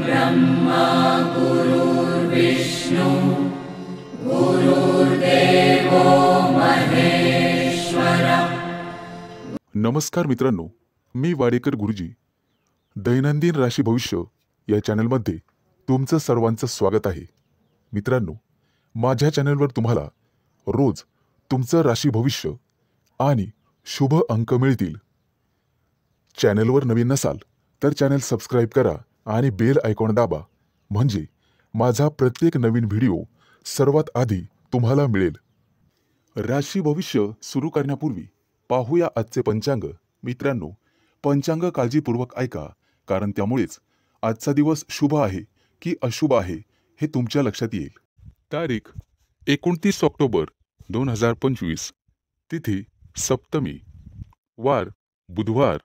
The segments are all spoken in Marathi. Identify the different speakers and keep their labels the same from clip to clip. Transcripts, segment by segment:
Speaker 1: ब्रह्मा गुरुर्विष्णु गुरुर्देवो महेश्वर।
Speaker 2: नमस्कार मित्रांनो, मी वाडेकर गुरुजी दैनंदिन राशी भविष्य या चॅनलमध्ये तुमचं सर्वांचं स्वागत आहे। मित्रांनो, माझ्या चॅनलवर तुम्हाला रोज तुमचं राशी भविष्य आणि शुभ अंक मिळतील। चॅनलवर नवीन नसाल तर चॅनल सबस्क्राइब करा आणि बेल आयकॉन दाबा, म्हणजे माझा प्रत्येक नवीन व्हिडिओ सर्वात आधी तुम्हाला मिळेल। राशी भविष्य सुरू करण्यापूर्वी पाहूया आजचे पंचांग। मित्रांनो, पंचांग काळजीपूर्वक ऐका, कारण त्यामुळेच आजचा दिवस शुभ आहे की अशुभ आहे हे तुमच्या लक्षात येईल। तारीख 29 ऑक्टोबर 2025, तिथी सप्तमी, वार बुधवार,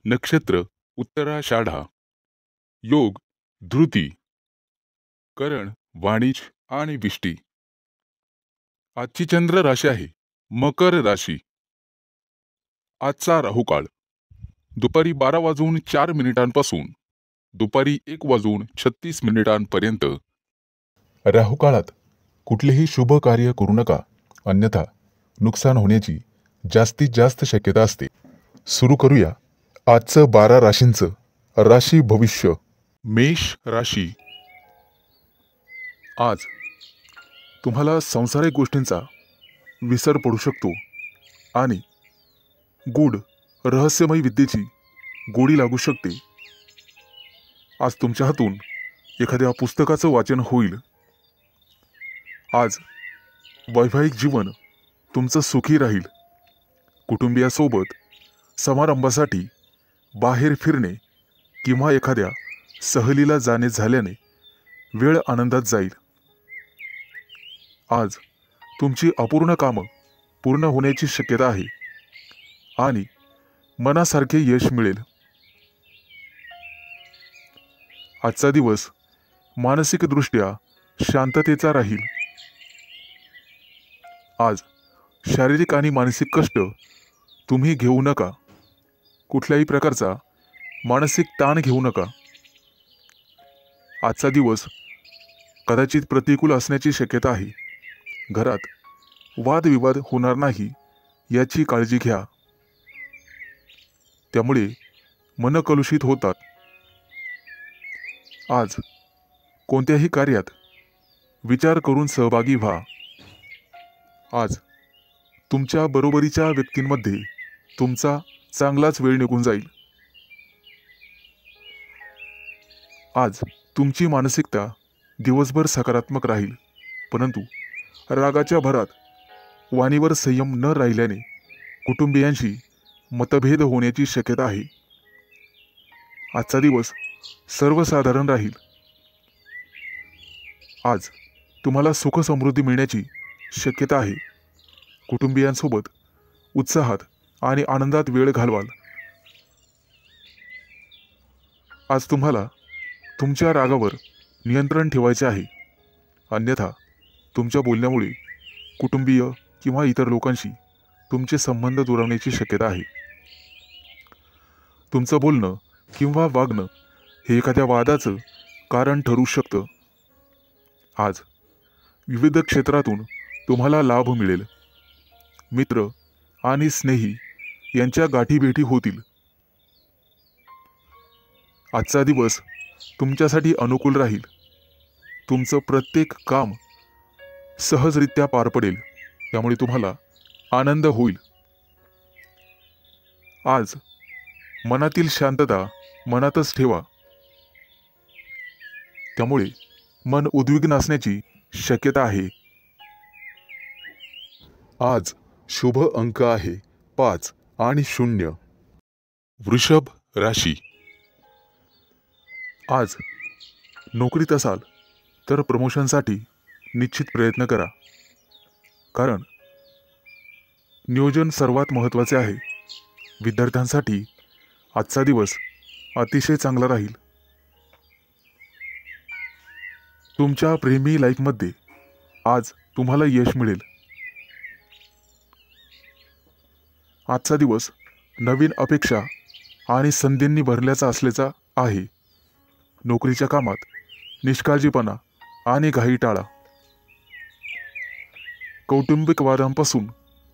Speaker 2: नक्षत्र उत्तराषाढा, योग धृती, करण वाणिज आणि विष्टी। आजची चंद्र राशी आहे मकर राशी। आजचा राहुकाळ दुपारी 12:04 दुपारी 1:36 पर्यंत। राहुकाळात कुठलेही शुभ कार्य करू नका, अन्यथा नुकसान होण्याची जास्तीत जास्त शक्यता असते। सुरू करूया आजचं 12 राशींचं राशी भविष्य। मेष राशी। आज तुम्हाला सांसारिक गोष्टींचा विसर पडू शकतो आणि गूढ रहस्यमय विद्येची गोडी लागू शकते। आज तुमच्या हातून एखाद्या पुस्तकाचं वाचन होईल। आज वैवाहिक जीवन तुमचं सुखी राहील। कुटुंबियासोबत समारंभासाठी बाहेर फिरणे किंवा एखाद्या सहलीला जाणे झाल्याने वेळ आनंदात जाईल। आज तुमची अपूर्ण कामं पूर्ण होण्याची शक्यता आहे आणि मनासारखे यश मिळेल। आजचा दिवस मानसिकदृष्ट्या शांततेचा राहील। आज शारीरिक आणि मानसिक कष्ट तुम्ही घेऊ नका। कुठल्याही प्रकारचा मानसिक ताण घेऊ नका। आजचा दिवस कदाचित प्रतिकूल असण्याची शक्यता आहे। घरात वादविवाद होणार नाही याची काळजी घ्या, त्यामुळे मन कलुषित होतात। आज कोणत्याही कार्यात विचार करून सहभागी व्हा। आज तुमच्या बरोबरीच्या व्यक्तींमध्ये तुमचा चांगलाच वेळ निघून जाईल। आज तुमची मानसिकता दिवसभर सकारात्मक राहील, परंतु रागाच्या भरात वाणीवर संयम न राहिल्याने कुटुंबियांशी मतभेद होण्याची शक्यता आहे। आजचा दिवस सर्वसाधारण राहील। आज तुम्हाला सुख समृद्धी मिळण्याची शक्यता आहे। कुटुंबियांसोबत उत्साहात आणि आनंदात वेळ घालवाल। आज तुम्हाला तुमच्या रागावर नियंत्रण ठेवायचे आहे, अन्यथा तुमच्या बोलण्यामुळे कुटुंबीय किंवा इतर लोकांशी तुमचे संबंध दुरावण्याची शक्यता आहे। तुमचं बोलणं किंवा वागणं हे एखाद्या वादाचं कारण ठरू शकतं। आज विविध क्षेत्रातून तुम्हाला लाभ मिळेल। मित्र आणि स्नेही यांच्या गाठीभेटी होतील। आजचा दिवस तुमच्यासाठी अनुकूल राहील। तुमचं प्रत्येक काम सहजरित्या पार पडेल, त्यामुळे तुम्हाला आनंद होईल। आज मनातील शांतता मनातच ठेवा, त्यामुळे मन उद्विग्न असण्याची शक्यता आहे। आज शुभ अंक आहे 5 आणि 0। वृषभ राशी। आज नोकरीत असाल तर प्रमोशनसाठी निश्चित प्रयत्न करा, कारण नियोजन सर्वात महत्त्वाचे आहे। विद्यार्थ्यांसाठी आजचा दिवस अतिशय चांगला राहील। तुमच्या प्रेमी लाईफमध्ये आज तुम्हाला यश मिळेल। आजचा दिवस नवीन अपेक्षा आणि संधींनी भरल्याचा असल्याचा आहे। नोकरीच्या कामात निष्काळजीपणा आणि घाई टाळा. कौटुंबिक वादांपासून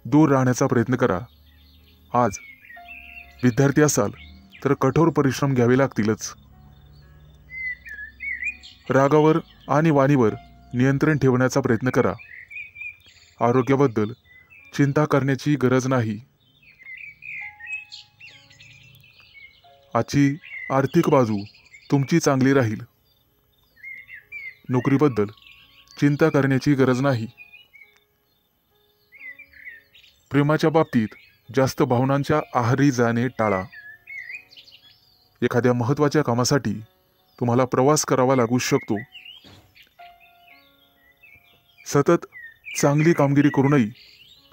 Speaker 2: दूर राहण्याचा प्रयत्न करा. आज विद्यार्थी असाल तर कठोर परिश्रम घ्यावे लागतीलच. रागावर आणि वाणीवर नियंत्रण ठेवण्याचा प्रयत्न करा. आरोग्याबद्दल चिंता करण्याची गरज नाही. आजची आर्थिक बाजू तुमची चांगली राहील. नोकरीबद्दल चिंता करण्याची गरज नाही. प्रेमाच्या बाबतीत जास्त भावनांच्या आहारी जाणे टाळा. एखाद्या महत्त्वाच्या कामासाठी तुम्हाला प्रवास करावा लागू शकतो. सतत चांगली कामगिरी करूनही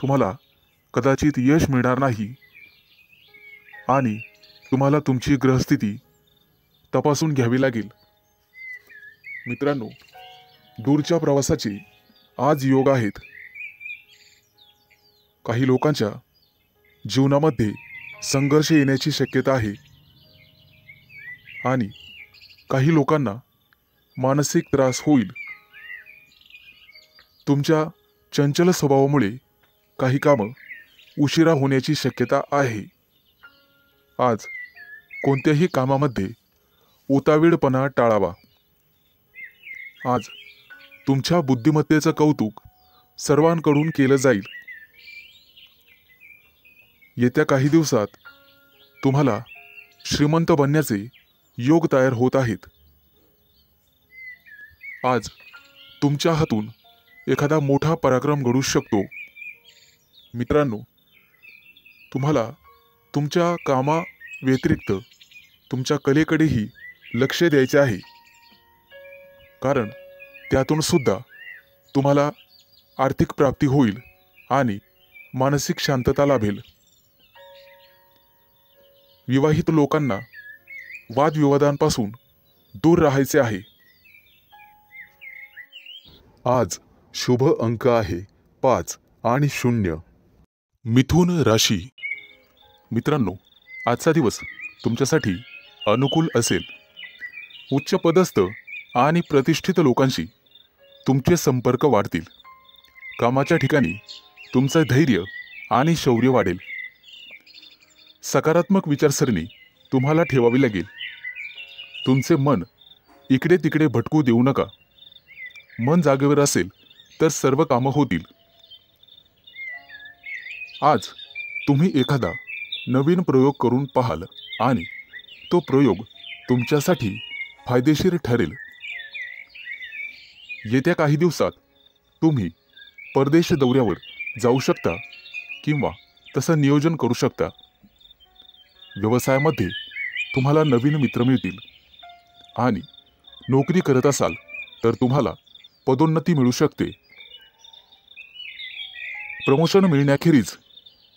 Speaker 2: तुम्हाला कदाचित यश मिळणार नाही आणि तुम्हाला तुमची ग्रहस्थिती तपासून घ्यावी लागेल. मित्रांनो, दूरच्या प्रवासाचे आज योग आहेत. काही लोकांच्या जीवनामध्ये संघर्ष येण्याची शक्यता आहे आणि काही लोकांना मानसिक त्रास होईल. तुमच्या चंचल स्वभावामुळे काही कामं उशिरा होण्याची शक्यता आहे. आज कोणत्याही कामामध्ये उतावीळपणा टाळावा. आज तुमच्या बुद्धिमत्तेचं कौतुक सर्वांकडून केलं जाईल. येत्या काही दिवसात तुम्हाला श्रीमंत बनण्याचे योग तयार होत आहेत. आज तुमच्या हातून एखादा मोठा पराक्रम घडू शकतो. मित्रांनो, तुम्हाला तुमच्या कामा व्यतिरिक्त तुमच्या कलेकडेही लक्ष द्यायचे आहे, कारण त्यातून सुद्धा तुम्हाला आर्थिक प्राप्ती होईल आणि मानसिक शांतता लाभेल. विवाहित लोकांना वादविवादांपासून दूर राहायचे आहे. आज शुभ अंक आहे 5 आणि 0. मिथुन राशी. मित्रांनो, आजचा दिवस तुमच्यासाठी अनुकूल असेल. उच्च पदस्थ आणि प्रतिष्ठित लोकांशी तुमचे संपर्क वाढतील. कामाच्या ठिकाणी तुमचं धैर्य आणि शौर्य वाढेल. सकारात्मक विचारसरणी तुम्हाला ठेवावी लागेल. तुमचे मन इकडे तिकडे भटकू देऊ नका. मन जागेवर असेल तर सर्व कामं होतील. आज तुम्ही एखादा नवीन प्रयोग करून पाहाल आणि तो प्रयोग तुमच्यासाठी फायदेशीर ठरेल. येत्या काही दिवसात तुम्ही परदेश दौऱ्यावर जाऊ शकता किंवा तसं नियोजन करू शकता. व्यवसायामध्ये तुम्हाला नवीन मित्र मिळतील आणि नोकरी करत असाल तर तुम्हाला पदोन्नती मिळू शकते. प्रमोशन मिळण्याखेरीज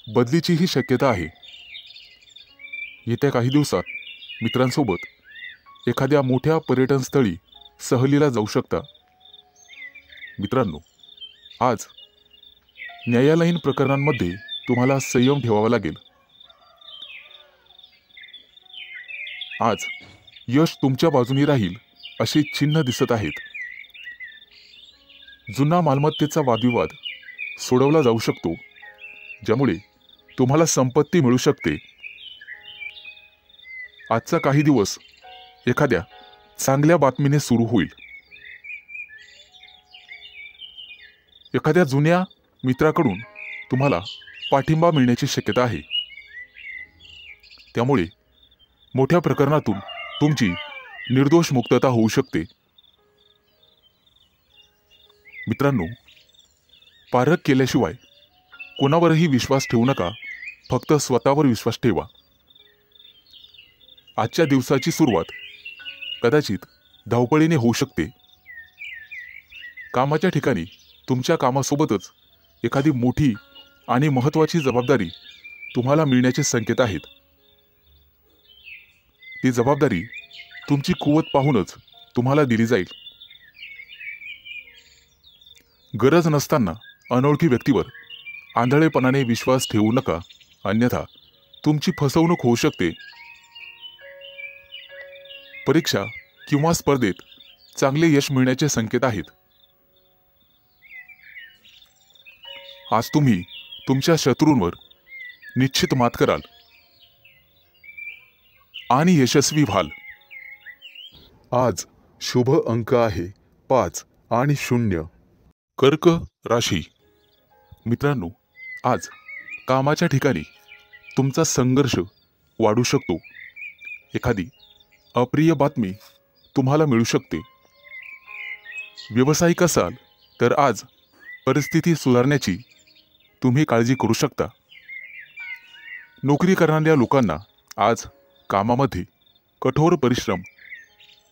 Speaker 2: बदलीचीही शक्यता आहे. येत्या काही दिवसात मित्रांसोबत एखाद्या मोठ्या पर्यटनस्थळी सहलीला जाऊ शकता. मित्रांनो, आज न्यायालयीन प्रकरणांमध्ये तुम्हाला संयम ठेवावा लागेल. आज यश तुमच्या बाजूने राहील अशी चिन्ह दिसत आहेत. जुना मालमत्तेचा वादविवाद सोडवला जाऊ शकतो, ज्यामुळे तुम्हाला संपत्ती मिळू शकते. आजचा काही दिवस एखाद्या चांगल्या बातमीने सुरू होईल. एखाद्या जुन्या मित्राकडून तुम्हाला पाठिंबा मिळण्याची शक्यता आहे. त्यामुळे मोठ्या प्रकरणातून तुमची निर्दोष मुक्तता होऊ शकते. मित्रांनो, पारख केल्याशिवाय कोणावरही विश्वास ठेवू नका. फक्त स्वतःवर विश्वास ठेवा. आजच्या दिवसाची सुरुवात कदाचित धावपळीने होऊ शकते. कामाच्या ठिकाणी तुमच्या कामासोबतच एखादी मोठी आणि महत्त्वाची जबाबदारी तुम्हाला मिळण्याचे संकेत आहेत. ती जबाबदारी तुमची कुवत पाहूनच तुम्हाला दिली जाईल. गरज नसताना अनोळखी व्यक्तीवर आंधळेपणाने विश्वास ठेवू नका, अन्यथा तुमची फसवणूक होऊ शकते. परीक्षा किंवा स्पर्धेत चांगले यश मिळण्याचे संकेत आहेत. आज तुम्ही तुमच्या शत्रूंवर निश्चित मात कराल आणि यशस्वी व्हाल. आज शुभ अंक आहे 5 आणि 0. कर्क राशी. मित्रांनो, आज कामाच्या ठिकाणी तुमचा संघर्ष वाढू शकतो. एखादी अप्रिय बातमी तुम्हाला मिळू शकते. व्यावसायिक असाल तर आज परिस्थिती सुधारण्याची तुम्ही काळजी करू शकता. नोकरी करणाऱ्या लोकांना आज कामामध्ये कठोर परिश्रम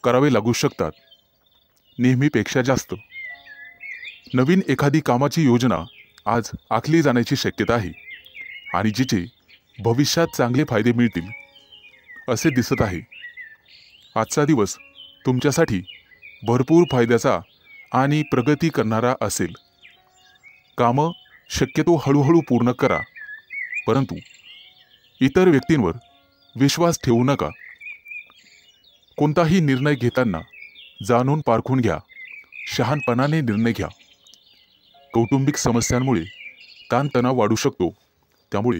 Speaker 2: करावे लागू शकतात, नेहमीपेक्षा जास्त. नवीन एखादी कामाची योजना आज आखली जाण्याची शक्यता आहे आणि जिचे भविष्यात चांगले फायदे मिळतील असे दिसत आहे. आजचा दिवस तुमच्यासाठी भरपूर फायद्याचा आणि प्रगती करणारा असेल. कामं शक्यतो हळूहळू पूर्ण करा, परंतु इतर व्यक्तींवर विश्वास ठेवू नका. कोणताही निर्णय घेताना जाणून पारखून घ्या. शहाणपणाने निर्णय घ्या. कौटुंबिक समस्यांमुळे ताणतणाव वाढू शकतो, त्यामुळे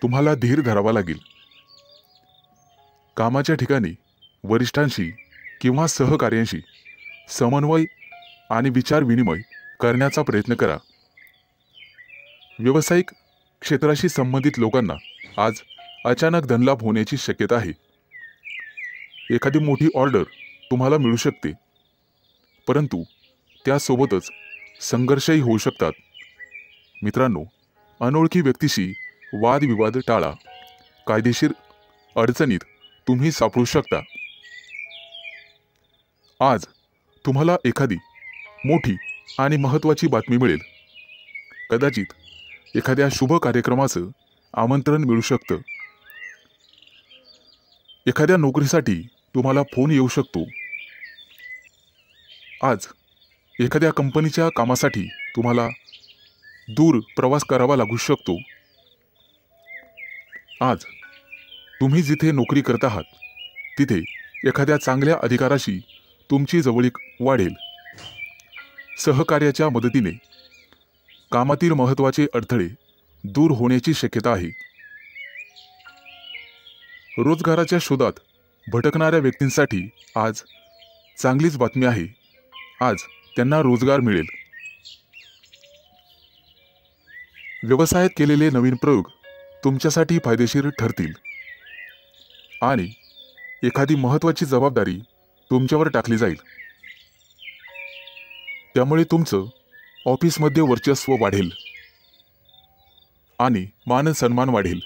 Speaker 2: तुम्हाला धीर धरावा लागेल. कामाच्या ठिकाणी वरिष्ठांशी किंवा सहकार्यांशी समन्वय आणि विचार विनिमय करण्याचा प्रयत्न करा. व्यावसायिक क्षेत्राशी संबंधित लोकांना आज अचानक धनलाभ होण्याची शक्यता आहे. एखादी मोठी ऑर्डर तुम्हाला मिळू शकते, परंतु त्यासोबतच संघर्षही होऊ शकतात. मित्रांनो, अनोळखी व्यक्तीशी वादविवाद टाळा. कायदेशीर अडचणीत तुम्ही सापडू शकता. आज तुम्हाला एखादी मोठी आणि महत्त्वाची बातमी मिळेल. कदाचित एखाद्या शुभ कार्यक्रमाचं आमंत्रण मिळू शकतं. एखाद्या नोकरीसाठी तुम्हाला फोन येऊ शकतो. आज एखाद्या कंपनीच्या कामासाठी तुम्हाला दूर प्रवास करावा लागू शकतो. आज तुम्ही जिथे नोकरी करत आहात तिथे एखाद्या चांगल्या अधिकाराशी तुमची जवळीक वाढेल. सहकार्याच्या मदतीने कामातील महत्त्वाचे अडथळे दूर होण्याची शक्यता आहे. रोजगाराच्या शोधात भटकणाऱ्या व्यक्तींसाठी आज चांगलीच बातमी आहे. आज त्यांना रोजगार मिळेल. व्यवसायात केलेले नवीन प्रयोग तुमच्यासाठी फायदेशीर ठरतील आणि एखादी महत्त्वाची जबाबदारी तुमच्यावर टाकली जाईल. त्यामुळे तुमचं ऑफिसमध्ये वर्चस्व वाढेल आणि मान सन्मान वाढेल.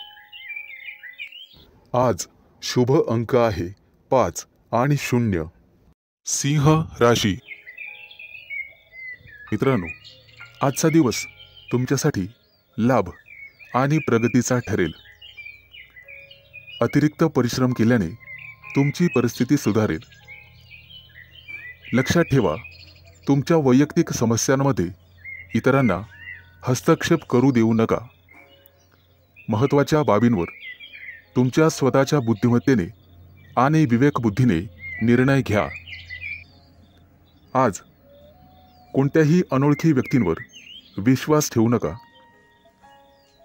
Speaker 2: आज शुभ अंक आहे 5 आणि 0. सिंह राशी. मित्रांनो, आजचा दिवस तुमच्यासाठी लाभ आणि प्रगतीचा ठरेल. अतिरिक्त परिश्रम केल्याने तुमची परिस्थिती सुधारेल. लक्षात ठेवा, तुमच्या वैयक्तिक समस्यांमध्ये इतरांना हस्तक्षेप करू देऊ नका. महत्त्वाच्या बाबींवर तुमच्या स्वतःच्या बुद्धिमत्तेने आणि विवेकबुद्धीने निर्णय घ्या. आज कोणत्याही अनोळखी व्यक्तींवर विश्वास ठेवू नका.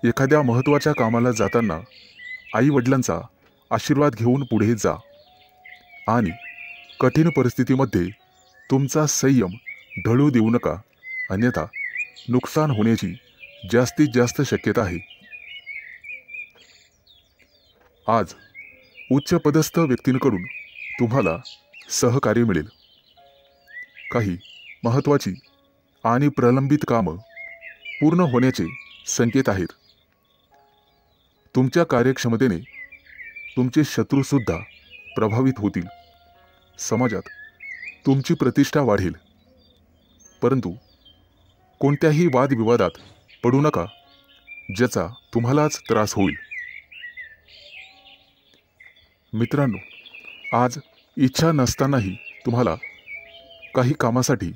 Speaker 2: एखाद्या महत्त्वाच्या कामाला जाताना आई-वडिलांचा आशीर्वाद घेऊन पुढे जा आणि कठीण परिस्थितीमध्ये तुमचा संयम ढळू देऊ नका, अन्यथा नुकसान होण्याची जास्तीत जास्त शक्यता आहे. आज उच्चपदस्थ व्यक्तींकडून तुम्हाला सहकार्य मिळेल. काही महत्त्वाची आणि प्रलंबित कामं पूर्ण होण्याचे संकेत आहेत. तुमच्या कार्यक्षमतेने तुमचे शत्रूसुद्धा प्रभावित होतील. समाजात तुमची प्रतिष्ठा वाढेल, परंतु कोणत्याही वादविवादात पडू नका, ज्याचा तुम्हालाच त्रास होईल. मित्रांनो, आज इच्छा नसतानाही तुम्हाला काही कामासाठी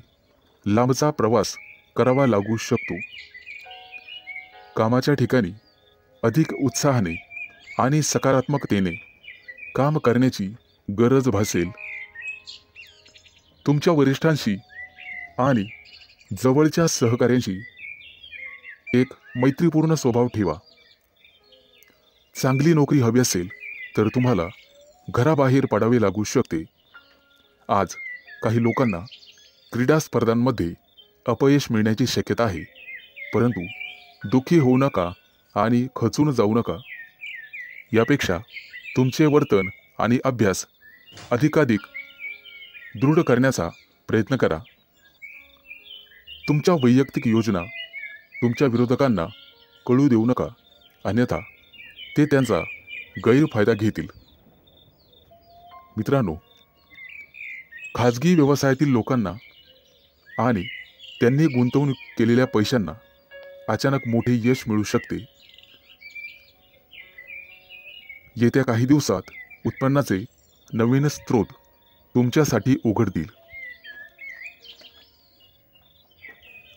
Speaker 2: लांबचा प्रवास करावा लागू शकतो. कामाच्या ठिकाणी अधिक उत्साहाने आणि सकारात्मकतेने काम करण्याची गरज भासेल. तुमच्या वरिष्ठांशी आणि जवळच्या सहकाऱ्यांशी एक मैत्रीपूर्ण स्वभाव ठेवा. चांगली नोकरी हवी असेल तर तुम्हाला घराबाहेर पडावे लागू शकते. आज काही लोकांना क्रीडा स्पर्धांमध्ये अपयश मिळण्याची शक्यता आहे, परंतु दुःखी होऊ नका आणि खचून जाऊ नका. यापेक्षा तुमचे वर्तन आणि अभ्यास अधिकाधिक दृढ करण्याचा प्रयत्न करा. तुमच्या वैयक्तिक योजना तुमच्या विरोधकांना कळू देऊ नका, अन्यथा ते त्यांचा गैरफायदा घेतील. मित्रांनो, खाजगी व्यवसायातील लोकांना आणि त्यांनी गुंतवणूक केलेल्या पैशांना अचानक मोठे यश मिळू शकते. येत्या काही दिवसात उत्पन्नाचे नवीन स्रोत तुमच्यासाठी उघडतील.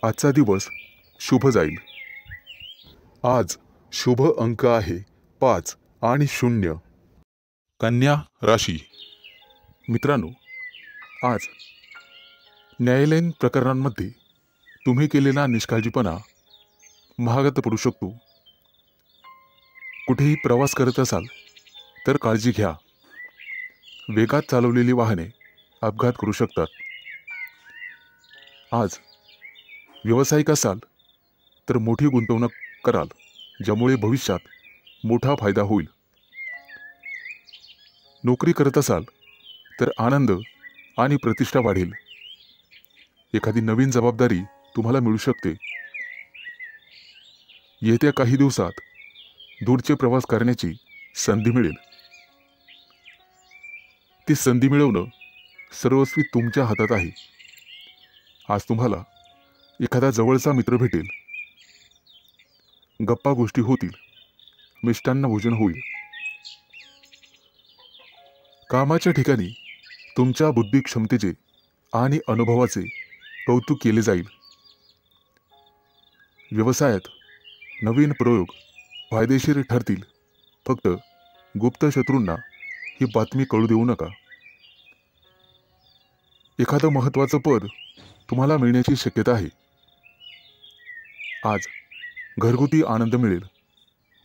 Speaker 2: आजचा दिवस शुभ जाईल. आज शुभ अंक आहे 5 आणि 0. कन्या राशी. मित्रांनो, आज न्यायालयीन प्रकरणांमध्ये तुम्ही केलेला निष्काळजीपणा महागात पडू शकतो. कुठेही प्रवास करत असाल तर काळजी घ्या. वेगात चालवलेली वाहने अपघात करू शकतात. आज व्यावसायिक असाल तर मोठी गुंतवणूक कराल, ज्यामुळे भविष्यात मोठा फायदा होईल. नोकरी करत असाल तर आनंद आणि प्रतिष्ठा वाढेल. एखादी नवीन जबाबदारी तुम्हाला मिळू शकते. येत्या काही दिवसात दूरचे प्रवास करण्याची संधी मिळेल. ती संधी मिळवणं सर्वस्वी तुमच्या हातात आहे. आज तुम्हाला एखादा जवळचा मित्र भेटेल. गप्पा गोष्टी होतील. मिष्टान्न भोजन होईल. कामाच्या ठिकाणी तुमच्या बुद्धी क्षमतेचे आणि अनुभवाचे कौतुक केले जाईल. व्यवसायात नवीन प्रयोग फायदेशीर ठरतील. फक्त गुप्त शत्रूंना ही बातमी कळू देऊ नका. एखादं महत्त्वाचं पद तुम्हाला मिळण्याची शक्यता आहे. आज घरगुती आनंद मिळेल.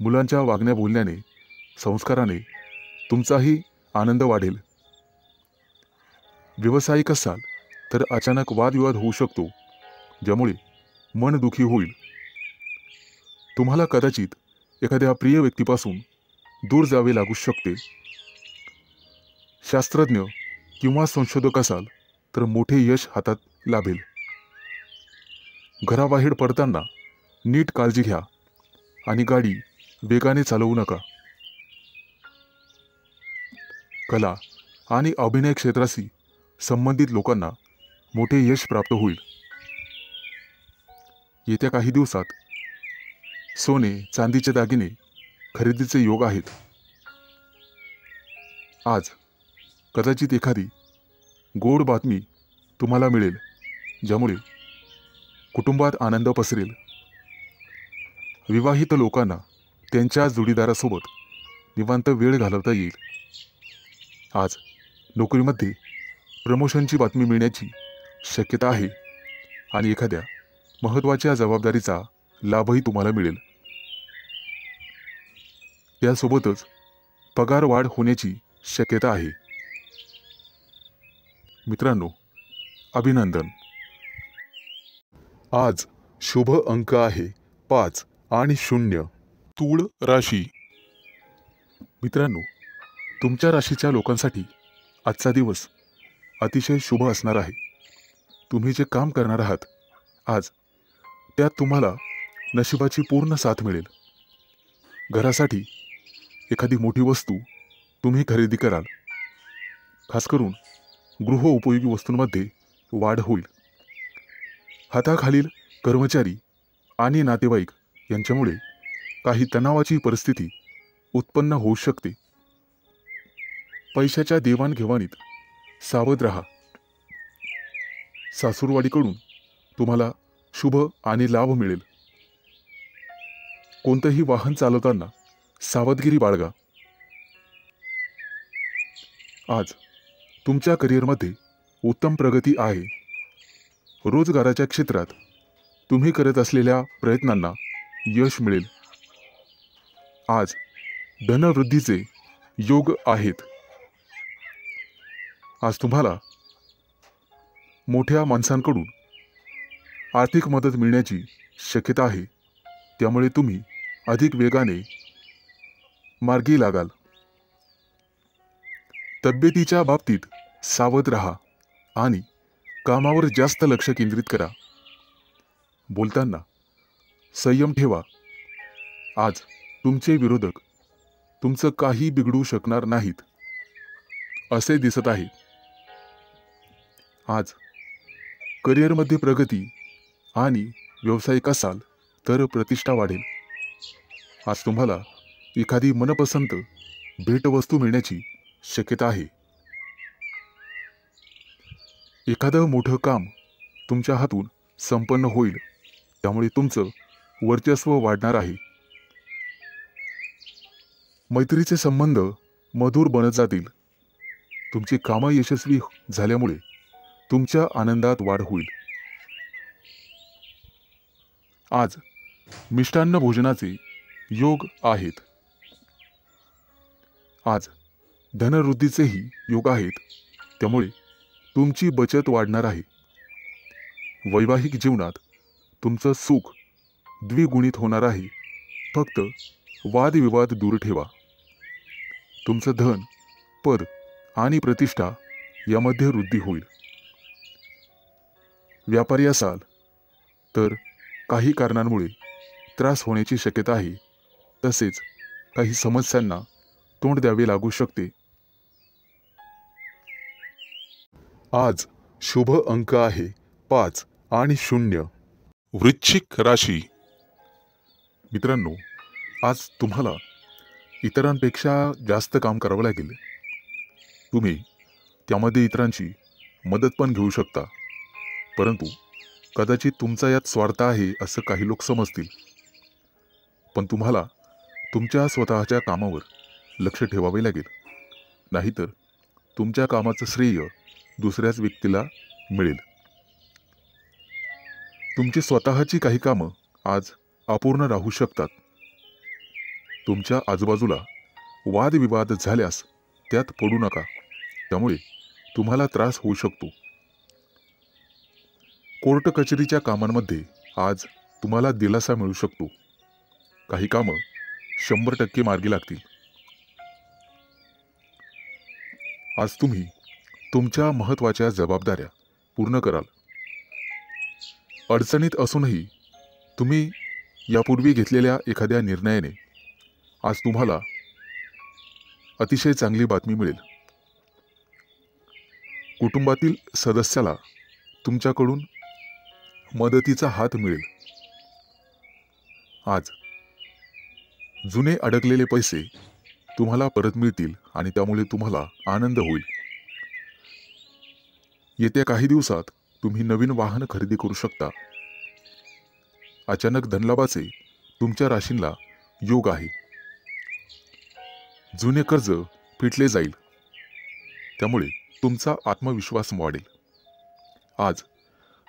Speaker 2: मुलांच्या वागण्या बोलण्याने, संस्काराने तुमचाही आनंद वाढेल. व्यावसायिक असाल तर अचानक वादविवाद होऊ शकतो, ज्यामुळे मन दुखी होईल. तुम्हाला कदाचित एखाद्या प्रिय व्यक्तीपासून दूर जावे लागू शकते. शास्त्रज्ञ किंवा संशोधक असाल तर मोठे यश हातात लाभेल. घराबाहेर पडताना नीट काळजी घ्या आणि गाडी वेगाने चालवू नका. कला आणि अभिनय क्षेत्राशी संबंधित लोकांना मोठे यश प्राप्त होईल. येत्या काही दिवसात सोने चांदीचे दागिने खरेदीचे योग आहेत. आज कदाचित एखादी गोड बातमी तुम्हाला मिळेल, ज्यामुळे कुटुंबात आनंद पसरेल. विवाहित लोकांना त्यांच्या जोडीदारासोबत निवांत वेळ घालवता येईल. आज नोकरीमध्ये प्रमोशनची बातमी मिळण्याची शक्यता आहे आणि एखाद्या महत्त्वाच्या जबाबदारीचा लाभही तुम्हाला मिळेल. यासोबतच पगार वाढ होण्याची शक्यता आहे. मित्रांनो, अभिनंदन. आज शुभ अंक आहे 5 आणि 0. तूळ राशी. मित्रांनो, तुमच्या राशीच्या लोकांसाठी आजचा दिवस अतिशय शुभ असणार आहे. तुम्ही जे काम करणार आहात आज, त्यात तुम्हाला नशिबाची पूर्ण साथ मिळेल. घरासाठी एखादी मोठी वस्तू तुम्ही खरेदी कराल. खास करून गृहोपयोगी वस्तूंमध्ये वाढ होईल. हाताखालील कर्मचारी आणि नातेवाईक यांच्यामुळे काही तणावाची परिस्थिती उत्पन्न होऊ शकते. पैशाच्या देवाणघेवाणीत सावध राहा. सासूरवाडीकडून तुम्हाला शुभ आणि लाभ मिळेल. कोणतंही वाहन चालवताना सावधगिरी बाळगा. आज तुमच्या करिअरमध्ये उत्तम प्रगती आहे. रोजगाराच्या क्षेत्रात तुम्ही करत असलेल्या प्रयत्नांना यश मिळेल. आज धनवृद्धीचे योग आहेत. आज तुम्हाला मोठ्या माणसांकडून आर्थिक मदत मिळण्याची शक्यता आहे. त्यामुळे तुम्ही अधिक वेगाने मार्गी लागाल. तब्येतीच्या बाबतीत सावध राहा आणि कामावर जास्त लक्ष केंद्रित करा. बोलताना संयम ठेवा. आज तुमचे विरोधक तुमचं काही बिघडू शकणार नाहीत असे दिसत आहे. आज करिअरमध्ये प्रगती आणि व्यावसायिक असाल तर प्रतिष्ठा वाढेल. आज तुम्हाला एखादी मनपसंत भेटवस्तू मिळण्याची शक्यता आहे. एखादं मोठं काम तुमच्या हातून संपन्न होईल. त्यामुळे तुमचं वर्चस्व वाढणार आहे. मैत्रीचे संबंध मधुर बनत जातील. तुमची कामं यशस्वी झाल्यामुळे तुमच्या आनंदात वाढ होईल. आज मिष्टान्न भोजनाचे योग आहेत. आज धनवृद्धीचेही योग आहेत. त्यामुळे तुमची बचत वाढणार आहे. वैवाहिक जीवनात तुमचं सुख द्विगुणित होणार आहे. फक्त वादविवाद दूर ठेवा. तुमचं धन, पद आणि प्रतिष्ठा यामध्ये वृद्धी होईल. व्यापारी असाल तर काही कारणांमुळे त्रास होण्याची शक्यता आहे. तसेच काही समस्यांना तोंड द्यावे लागू शकते. आज शुभ अंक आहे 5 आणि 0. वृश्चिक राशी. मित्रांनो, आज तुम्हाला इतरांपेक्षा जास्त काम करावं लागेल. तुम्ही त्यामध्ये इतरांची मदत पण घेऊ शकता. परंतु कदाचित तुमचा यात स्वार्थ आहे असं काही लोक समजतील. पण तुम्हाला तुमच्या स्वतःच्या कामावर लक्ष ठेवावे लागेल. नाहीतर तुमच्या कामाचं श्रेय दुसऱ्याच व्यक्तीला मिळेल. तुमची स्वतःची काही कामं आज अपूर्ण राहू शकतात. तुमच्या आजूबाजूला वादविवाद झाल्यास त्यात पडू नका. त्यामुळे तुम्हाला त्रास होऊ शकतो. कोर्ट कचेरीच्या कामांमध्ये आज तुम्हाला दिलासा मिळू शकतो. काही कामं 100% मार्गी लागतील. आज तुम्ही तुमच्या महत्त्वाच्या जबाबदाऱ्या पूर्ण कराल. अडचणीत असूनही तुम्ही यापूर्वी घेतलेल्या एखाद्या निर्णयाने आज तुम्हाला अतिशय चांगली बातमी मिळेल. कुटुंबातील सदस्याला तुमच्याकडून मदतीचा हात मिळेल. आज जुने अडकलेले पैसे तुम्हाला परत मिळतील आणि त्यामुळे तुम्हाला आनंद होईल. येत्या काही दिवसात तुम्ही नवीन वाहन खरेदी करू शकता. अचानक धनलाभाचे तुमच्या राशींला योग आहे. जुने कर्ज फिटले जाईल. त्यामुळे तुमचा आत्मविश्वास वाढेल. आज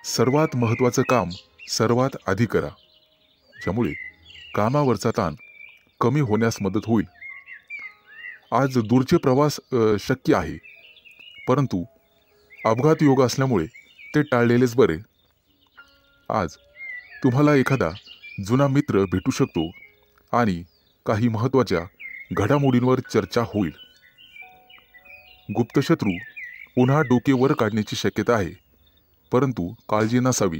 Speaker 2: सर्वात महत्त्वाचं काम सर्वात आधी करा. ज्यामुळे कामावरचा ताण कमी होण्यास मदत होईल. आज दूरचे प्रवास शक्य आहे. परंतु अपघात योग असल्यामुळे ते टाळलेलेच बरे. आज तुम्हाला एखादा जुना मित्र भेटू शकतो आणि काही महत्त्वाच्या घडामोडींवर चर्चा होईल. गुप्तशत्रू पुन्हा डोके वर काढण्याची शक्यता आहे. परंतु काळजी नसावी.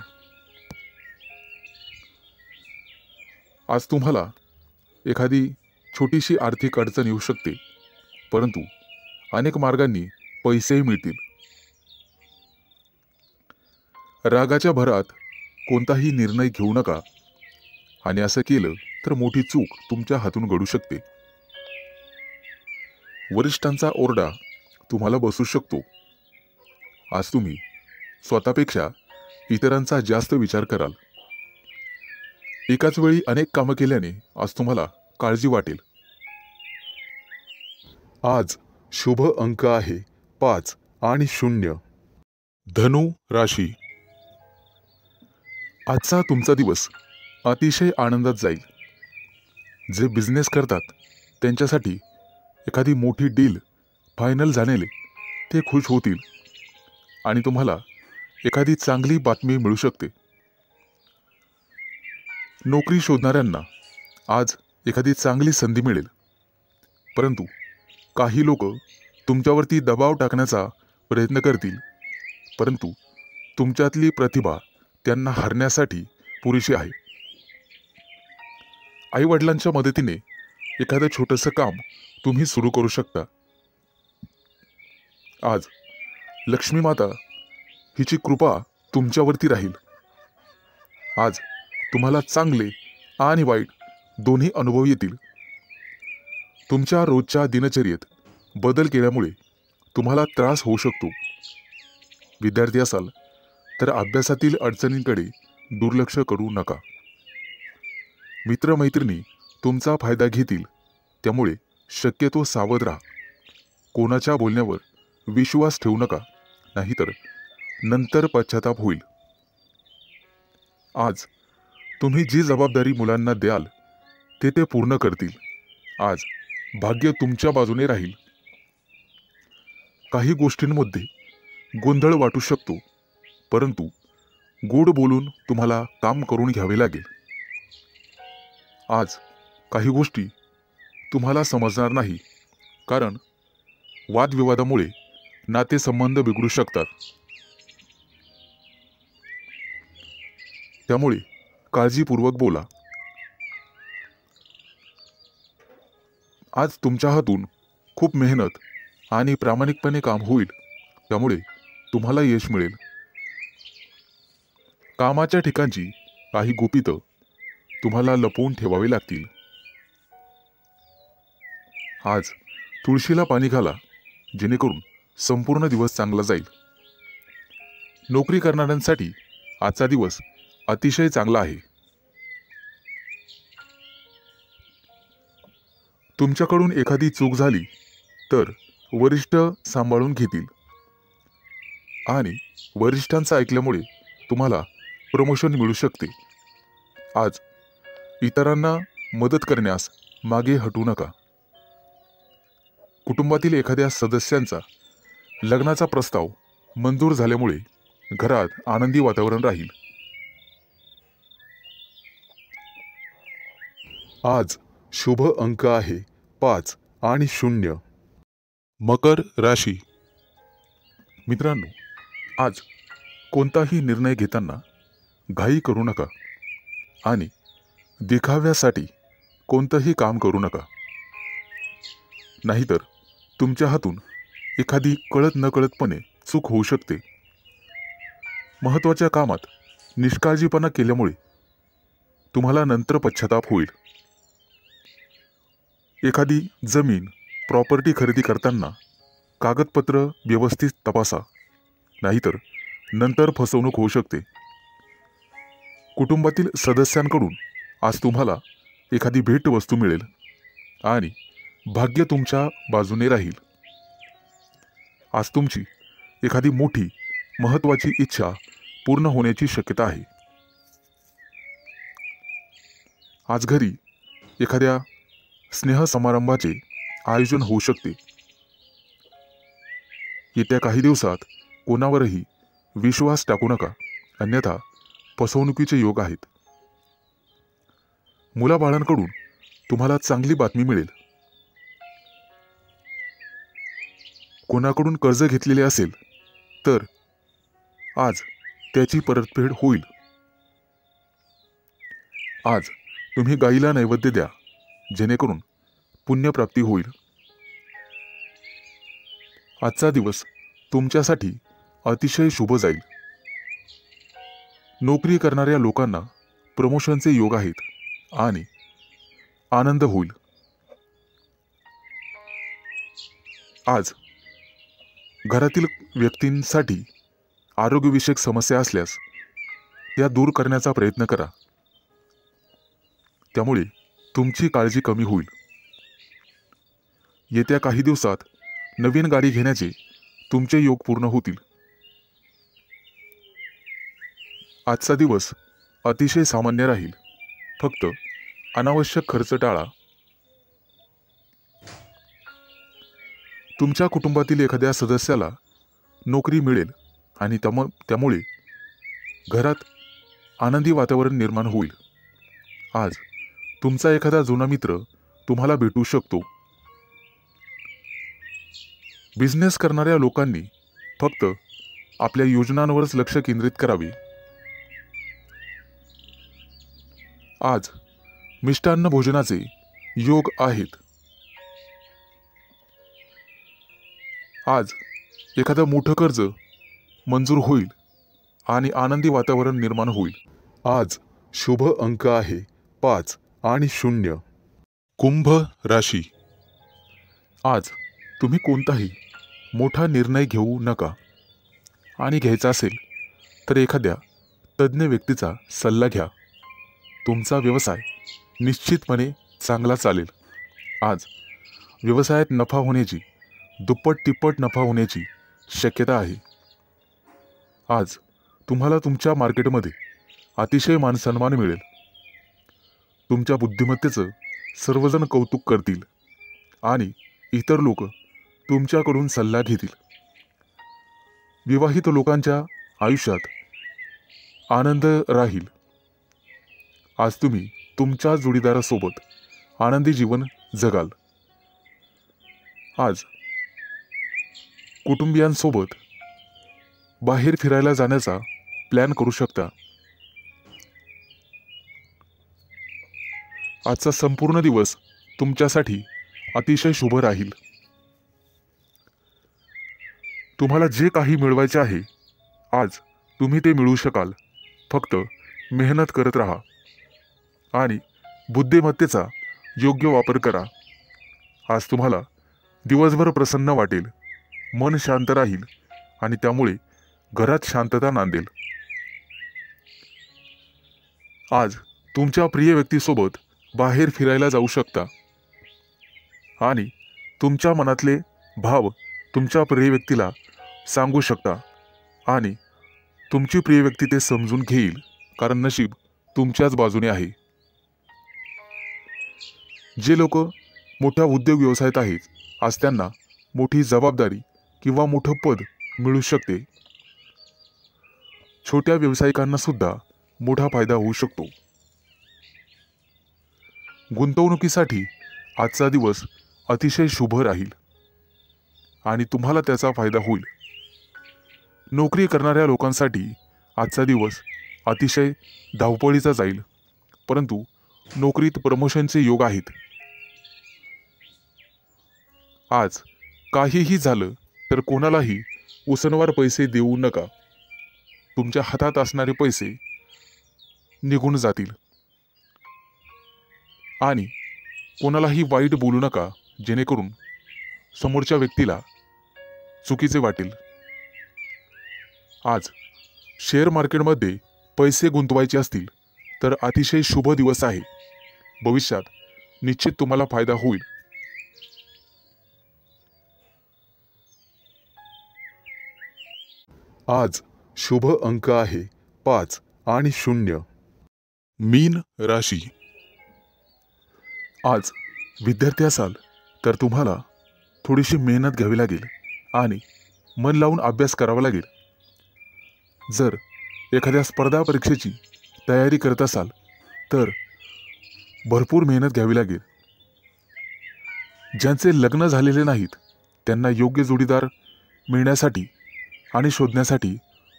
Speaker 2: आज तुम्हाला एखादी छोटीशी आर्थिक अडचण येऊ शकते. परंतु अनेक मार्गांनी पैसेही मिळतील. रागाच्या भरात कोणताही निर्णय घेऊ नका. आणि असं केलं तर मोठी चूक तुमच्या हातून घडू शकते. वरिष्ठांचा ओरडा तुम्हाला बसू शकतो. आज तुम्ही स्वतःपेक्षा इतरांचा जास्त विचार कराल. एकाच वेळी अनेक कामं केल्याने आज तुम्हाला काळजी वाटेल. आज शुभ अंक आहे 5 आणि 0. धनु राशी, आजचा तुमचा दिवस अतिशय आनंदात जाईल. जे बिझनेस करतात त्यांच्यासाठी एखादी मोठी डील फायनल झालेले ते खुश होतील आणि तुम्हाला एखादी चांगली बातमी मिळू शकते. नोकरी शोधणाऱ्यांना आज एखादी चांगली संधी मिळेल, परंतु काही लोक तुमच्यावरती दबाव टाकण्याचा प्रयत्न करतील, परंतु तुमच्यातली प्रतिभा त्यांना हरण्यासाठी पुरेशी आहे. आई वडिलांच्या मदतीने एखादं छोटंसं काम तुम्ही सुरू करू शकता. आज लक्ष्मी माता हिची कृपा तुमच्यावरती राहील. आज तुम्हाला चांगले आणि वाईट दोन्ही अनुभव येतील. तुमच्या रोजच्या दिनचर्येत बदल केल्यामुळे तुम्हाला त्रास होऊ शकतो. विद्यार्थी असाल तर अभ्यासातील अडचणींकडे दुर्लक्ष करू नका. मित्रमैत्रिणी तुमचा फायदा घेतील, त्यामुळे शक्यतो सावध राहा. कोणाच्या बोलण्यावर विश्वास ठेवू नका, नाहीतर नंतर पश्चाताप होईल. आज तुम्ही जी जबाबदारी मुलांना द्याल ते पूर्ण करतील. आज भाग्य तुमच्या बाजूने राहील. काही गोष्टींमध्ये गोंधळ वाटू शकतो, परंतु गोड बोलून तुम्हाला काम करून घ्यावे लागेल. आज काही गोष्टी तुम्हाला समजणार नाही, कारण वादविवादामुळे नातेसंबंध बिघडू शकतात. त्यामुळे काळजीपूर्वक बोला. आज तुमच्या हातून खूप मेहनत आणि प्रामाणिकपणे काम होईल, त्यामुळे तुम्हाला यश मिळेल. कामाच्या ठिकाणची काही गुपितं तुम्हाला लपवून ठेवावी लागतील. आज तुळशीला पाणी घाला, जेणेकरून संपूर्ण दिवस चांगला जाईल. नोकरी करणाऱ्यांसाठी आजचा दिवस अतिशय चांगला आहे. तुमच्याकडून एखादी चूक झाली तर वरिष्ठ सांभाळून घेतील आणि वरिष्ठांचं ऐकल्यामुळे तुम्हाला प्रमोशन मिळू शकते. आज इतरांना मदत करण्यास मागे हटू नका. कुटुंबातील एखाद्या सदस्यांचा लग्नाचा प्रस्ताव मंजूर झाल्यामुळे घरात आनंदी वातावरण राहील. आज शुभ अंक आहे 5 आणि 0. मकर राशी, मित्रांनो, आज कोणताही निर्णय घेताना घाई करू नका आणि देखाव्यासाठी कोणतंही काम करू नका, नाहीतर तुमच्या हातून एखादी कळत नकळतपणे चूक होऊ शकते. महत्त्वाच्या कामात निष्काळजीपणा केल्यामुळे तुम्हाला नंतर पश्चाताप होईल. एखादी जमीन प्रॉपर्टी खरेदी करताना कागदपत्र व्यवस्थित तपासा, नाहीतर नंतर फसवणूक होऊ शकते. कुटुंबातील सदस्यांकडून आज तुम्हाला एखादी भेटवस्तू मिळेल आणि भाग्य तुमच्या बाजूने राहील. आज तुमची एखादी मोठी महत्त्वाची इच्छा पूर्ण होण्याची शक्यता आहे. आज घरी एखाद्या स्नेहसमारंभाचे आयोजन होऊ शकते. येत्या काही दिवसात कोणावरही विश्वास टाकू नका, अन्यथा फसवणुकीचे योग आहेत. मुलाबाळांकडून तुम्हाला चांगली बातमी मिळेल. कोणाकडून कर्ज घेतलेले असेल तर आज त्याची परतफेड होईल. आज तुम्ही गाईला नैवेद्य द्या, जेणेकरून पुण्यप्राप्ती होईल. आजचा दिवस तुमच्यासाठी अतिशय शुभ जाईल. नोकरी करणाऱ्या लोकांना प्रमोशनचे योग आहेत आणि आनंद होईल. आज घरातील व्यक्तींसाठी आरोग्यविषयक समस्या असल्यास त्या दूर करण्याचा प्रयत्न करा, त्यामुळे तुमची काळजी कमी होईल. येत्या काही दिवसात नवीन गाडी घेण्याचे तुमचे योग पूर्ण होतील. आजचा दिवस अतिशय सामान्य राहील. फक्त अनावश्यक खर्च टाळा. तुमच्या कुटुंबातील एखाद्या सदस्याला नोकरी मिळेल आणि त्यामुळे घरात आनंदी वातावरण निर्माण होईल. आज तुमचा एखादा जुना मित्र तुम्हाला भेटू शकतो. बिझनेस करणाऱ्या लोकांनी फक्त आपल्या योजनांवरच लक्ष केंद्रित करावे. आज मिष्टान्न भोजनाचे योग आहेत. आज एखादं मोठं कर्ज मंजूर होईल आणि आनंदी वातावरण निर्माण होईल. आज शुभ अंक आहे 5 आणि 0. कुंभ राशी. आज तुम्ही कोणताही मोठा निर्णय घेऊ नका आणि घ्यायचा असेल तर एखाद्या तज्ज्ञ व्यक्तीचा सल्ला घ्या. तुमचा व्यवसाय निश्चितपणे चांगला चालेल. आज व्यवसायात नफा होण्याची, दुप्पट तिप्पट नफा होण्याची शक्यता आहे. आज तुम्हाला तुमच्या मार्केटमध्ये अतिशय मानसन्मान मिळेल. तुमच्या बुद्धिमत्तेचं सर्वजण कौतुक करतील आणि इतर लोक तुमच्याकडून सल्ला घेतील. विवाहित लोकांच्या आयुष्यात आनंद राहील. आज तुम्ही तुमच्या जोडीदारासोबत आनंदी जीवन जगाल. आज कुटुंबियांसोबत बाहेर फिरायला जाण्याचा प्लॅन करू शकता. आजचा संपूर्ण दिवस तुमच्यासाठी अतिशय शुभ राहील. तुम्हाला जे काही मिळवायचे आहे आज तुम्ही ते मिळवू शकाल. फक्त मेहनत करत राहा आणि बुद्धिमत्तेचा योग्य वापर करा. आज तुम्हाला दिवसभर प्रसन्न वाटेल, मन शांत राहील आणि त्यामुळे घरात शांतता नांदेल. आज तुमच्या प्रिय व्यक्तीसोबत बाहेर फिरायला जाऊ शकता आणि तुमच्या मनातले भाव तुमच्या प्रिय व्यक्तीला सांगू शकता आणि तुमची प्रिय व्यक्ती ते समजून घेईल, कारण नशीब तुमच्याच बाजूने आहे. जे लोक मोठ्या उद्योग व्यवसायात आहेत आज त्यांना मोठी जबाबदारी किंवा मोठं पद मिळू शकते. छोट्या व्यावसायिकांना सुद्धा मोठा फायदा होऊ शकतो. गुंतवणुकीसाठी आजचा दिवस अतिशय शुभ राहील आणि तुम्हाला त्याचा फायदा होईल. नोकरी करणाऱ्या लोकांसाठी आजचा दिवस अतिशय धावपळीचा जाईल, परंतु नोकरीत प्रमोशनचे योग आहेत. आज काहीही झालं तर कोणालाही उसनवार पैसे देऊ नका. तुमच्या हातात असणारे पैसे निघून जातील आणि कोणालाही वाईट बोलू नका, जेणेकरून समोरच्या व्यक्तीला चुकीचे वाटेल. आज शेअर मार्केटमध्ये पैसे गुंतवायचे असतील तर अतिशय शुभ दिवस आहे. भविष्यात निश्चित तुम्हाला फायदा होईल. आज शुभ अंक आहे 5 आणि 0. मीन राशी. आज विद्यार्थी असाल तर तुम्हाला थोडीशी मेहनत घ्यावी लागेल आणि मन लावून अभ्यास करावा लागेल. जर एखाद्या स्पर्धा परीक्षेची तयारी करत असाल तर भरपूर मेहनत घ्यावी लागेल. ज्यांचे लग्न झालेले नाहीत त्यांना योग्य जोडीदार मिळण्यासाठी आणि शोधण्यासाठी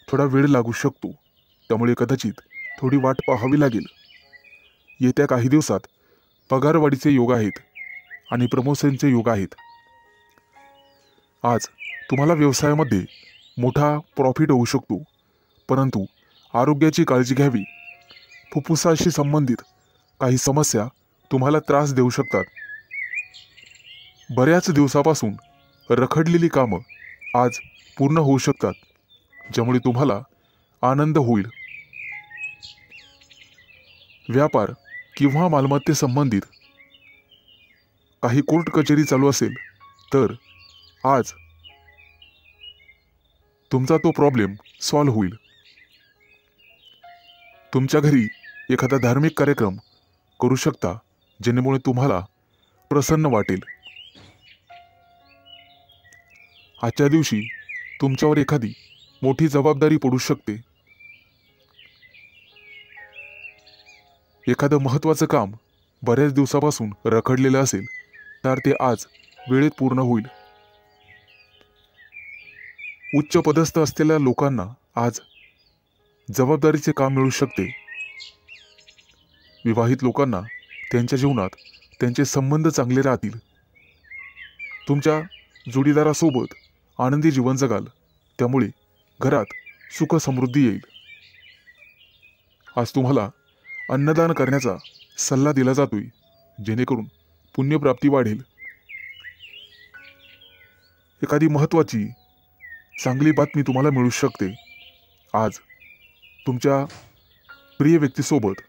Speaker 2: थोडा वेळ लागू शकतो. त्यामुळे कदाचित थोडी वाट पाहावी लागेल. येत्या काही दिवसात पगारवाढीचे योग आहेत आणि प्रमोशनचे योग आहेत. आज तुम्हाला व्यवसायामध्ये मोठा प्रॉफिट होऊ शकतो, परंतु आरोग्याची काळजी घ्यावी. फुफ्फुसाशी संबंधित काही समस्या तुम्हाला त्रास देऊ शकतात. बऱ्याच दिवसापासून रखडलेली कामं आज पूर्ण होऊ शकतात, ज्यामुळे तुम्हाला आनंद होईल. व्यापार किंवा मालमत्ते संबंधित काही कोर्ट कचेरी चालू असेल तर आज तुमचा तो प्रॉब्लेम सॉल्व्ह होईल. तुमच्या घरी एखादा धार्मिक कार्यक्रम करू शकता, जेणेमुळे तुम्हाला प्रसन्न वाटेल. आजच्या दिवशी तुमच्यावर एखादी मोठी जबाबदारी पडू शकते. एखादं महत्त्वाचं काम बऱ्याच दिवसापासून रखडलेलं असेल तर ते आज वेळेत पूर्ण होईल. उच्च पदस्थ असलेल्या लोकांना आज जबाबदारीचे काम मिळू शकते. विवाहित लोकांना त्यांच्या जीवनात त्यांचे संबंध चांगले राहतील. तुमच्या जोडीदारासोबत आनंदी जीवन जगाल, त्यामुळे घरात सुख समृद्धी येईल. आज तुम्हाला अन्नदान करण्याचा सल्ला दिला जातोय, जेणेकरून पुण्यप्राप्ती वाढेल. एखादी महत्त्वाची चांगली बातमी तुम्हाला मिळू शकते. आज तुमच्या प्रिय व्यक्तीसोबत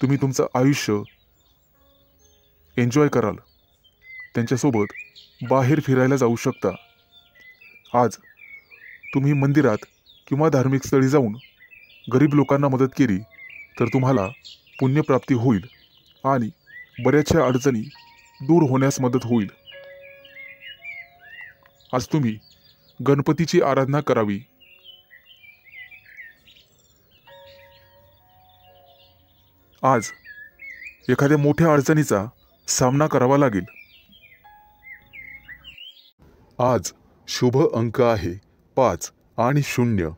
Speaker 2: तुम्ही तुमचं आयुष्य एन्जॉय कराल. त्यांच्यासोबत बाहेर फिरायला जाऊ शकता. आज तुम्ही मंदिरात किंवा धार्मिक स्थळी जाऊन गरीब लोकांना मदत केली तर तुम्हाला पुण्यप्राप्ती होईल आणि बऱ्याचशा अडचणी दूर होण्यास मदत होईल. आज तुम्ही गणपतीची आराधना करावी. आज एखाद्या मोठ्या अडचणीचा सामना करावा लागेल. आज शुभ अंक आहे 5 आणि 0.